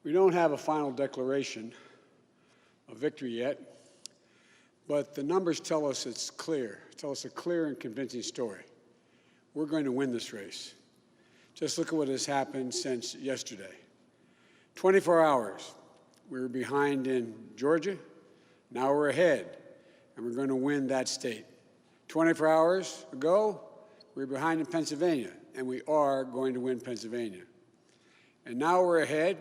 We don't have a final declaration of victory yet, but the numbers tell us it's clear, tell us a clear and convincing story. We're going to win this race. Just look at what has happened since yesterday. 24 hours, we were behind in Georgia. Now we're ahead, and we're going to win that state. 24 hours ago, we were behind in Pennsylvania, and we are going to win Pennsylvania. And now we're ahead,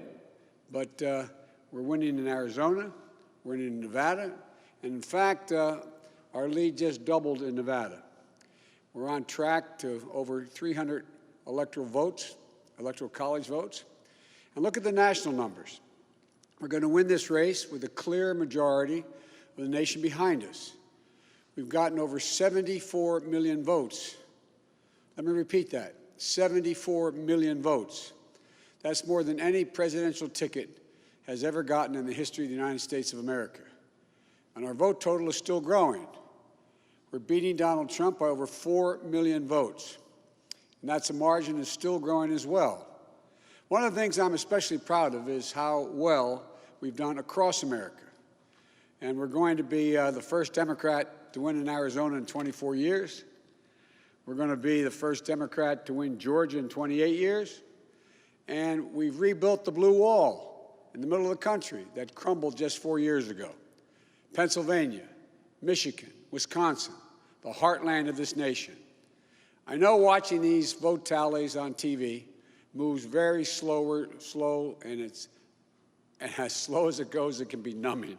but we're winning in Arizona, we're winning in Nevada, and in fact, our lead just doubled in Nevada. We're on track to over 300 electoral votes, electoral college votes. And look at the national numbers. We're going to win this race with a clear majority of the nation behind us. We've gotten over 74 million votes. Let me repeat that, 74 million votes. That's more than any presidential ticket has ever gotten in the history of the United States of America. And our vote total is still growing. We're beating Donald Trump by over 4 million votes. And that's a margin that's still growing as well. One of the things I'm especially proud of is how well we've done across America. And we're going to be the first Democrat to win in Arizona in 24 years. We're going to be the first Democrat to win Georgia in 28 years. And we've rebuilt the blue wall in the middle of the country that crumbled just 4 years ago. Pennsylvania, Michigan, Wisconsin, the heartland of this nation. I know watching these vote tallies on TV moves very slow, and as slow as it goes, it can be numbing.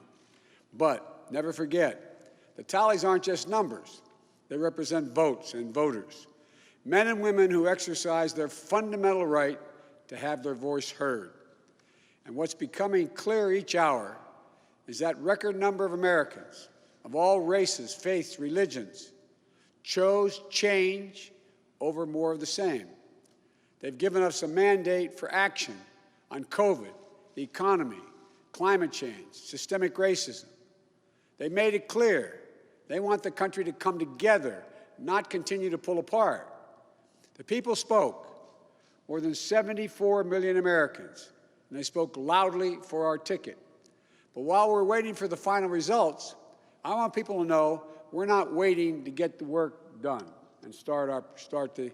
But never forget, the tallies aren't just numbers. They represent votes and voters, men and women who exercise their fundamental right to have their voice heard. And what's becoming clear each hour is that record number of Americans of all races, faiths, religions chose change over more of the same. They've given us a mandate for action on COVID, the economy, climate change, systemic racism. They made it clear they want the country to come together, not continue to pull apart. The people spoke, more than 74 million Americans, and they spoke loudly for our ticket. But while we're waiting for the final results, I want people to know we're not waiting to get the work done and start the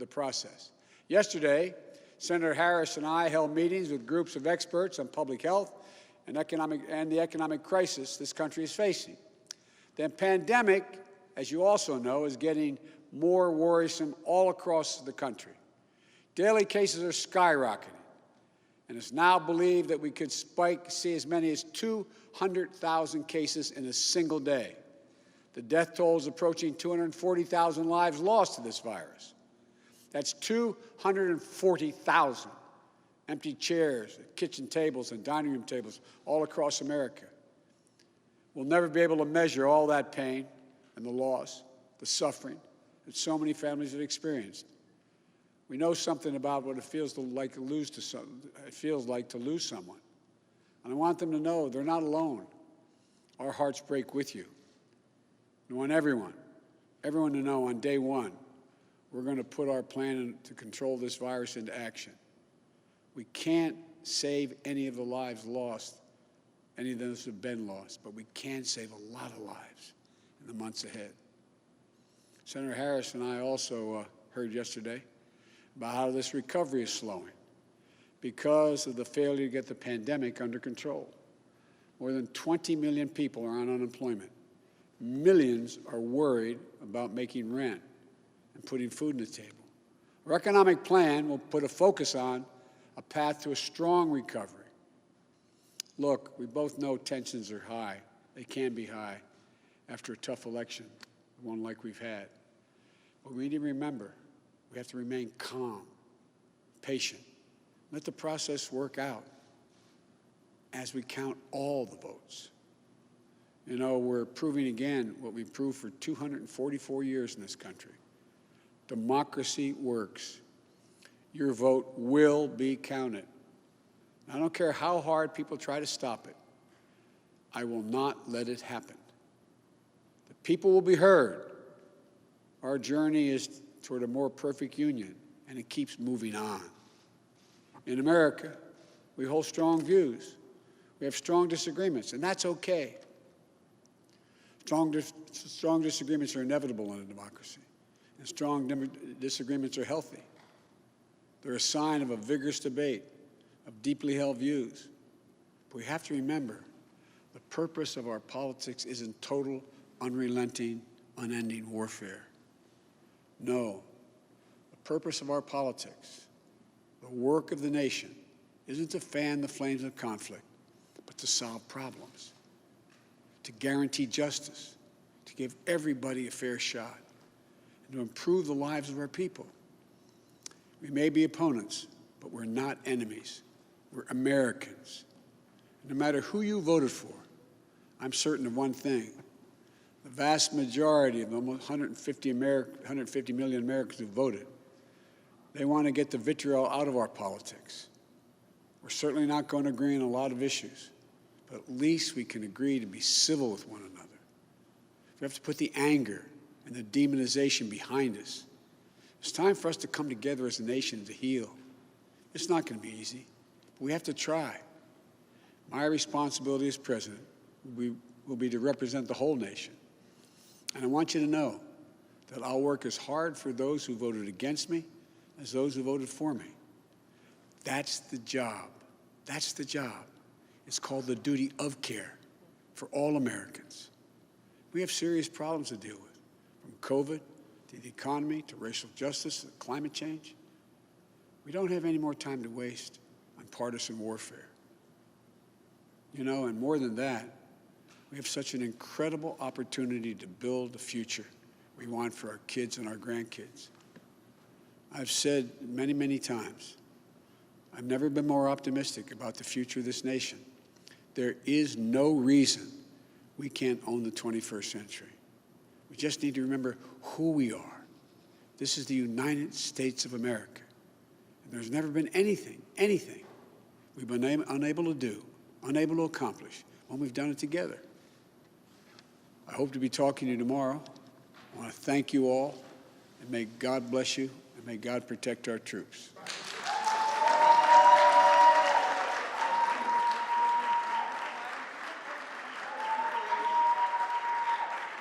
process. Yesterday, Senator Harris and I held meetings with groups of experts on public health and the economic crisis this country is facing. The pandemic, as you also know, is getting more worrisome all across the country. Daily cases are skyrocketing, and it's now believed that we could see as many as 200,000 cases in a single day. The death toll is approaching 240,000 lives lost to this virus. That's 240,000 empty chairs, kitchen tables, and dining room tables all across America. We'll never be able to measure all that pain and the loss, the suffering that so many families have experienced. We know something about what it feels like to lose someone. And I want them to know they're not alone. Our hearts break with you. I want everyone to know on day one, we're going to put our plan to control this virus into action. We can't save any of the lives lost, any of those who have been lost, but we can save a lot of lives in the months ahead. Senator Harris and I also heard yesterday about how this recovery is slowing because of the failure to get the pandemic under control. More than 20 million people are on unemployment. Millions are worried about making rent and putting food on the table. Our economic plan will put a focus on a path to a strong recovery. Look, we both know tensions are high. They can be high after a tough election, one like we've had. But we need to remember, we have to remain calm, patient. Let the process work out as we count all the votes. You know, we're proving again what we've proved for 244 years in this country. Democracy works. Your vote will be counted. I don't care how hard people try to stop it. I will not let it happen. The people will be heard. Our journey is toward a more perfect union, and it keeps moving on. In America, We hold strong views. We have strong disagreements, and that's okay. Strong disagreements are inevitable in a democracy, and strong disagreements are healthy. They're a sign of a vigorous debate, of deeply held views. But we have to remember, the purpose of our politics isn't total, unrelenting, unending warfare. No, the purpose of our politics, the work of the nation, isn't to fan the flames of conflict, but to solve problems, to guarantee justice, to give everybody a fair shot, and to improve the lives of our people. We may be opponents, but we're not enemies. We're Americans. No matter who you voted for, I'm certain of one thing. The vast majority of almost 150 million Americans who voted, they want to get the vitriol out of our politics. We're certainly not going to agree on a lot of issues, but at least we can agree to be civil with one another. We have to put the anger and the demonization behind us. It's time for us to come together as a nation to heal. It's not going to be easy, but we have to try. My responsibility as president will be to represent the whole nation. And I want you to know that I'll work as hard for those who voted against me as those who voted for me. That's the job. That's the job. It's called the duty of care for all Americans. We have serious problems to deal with, from COVID to the economy to racial justice to climate change. We don't have any more time to waste on partisan warfare. You know, and more than that, we have such an incredible opportunity to build the future we want for our kids and our grandkids. I've said many, many times, I've never been more optimistic about the future of this nation. There is no reason we can't own the 21st century. We just need to remember who we are. This is the United States of America. And there's never been anything we've been unable to do, unable to accomplish when we've done it together. I hope to be talking to you tomorrow. I want to thank you all, and may God bless you, and may God protect our troops.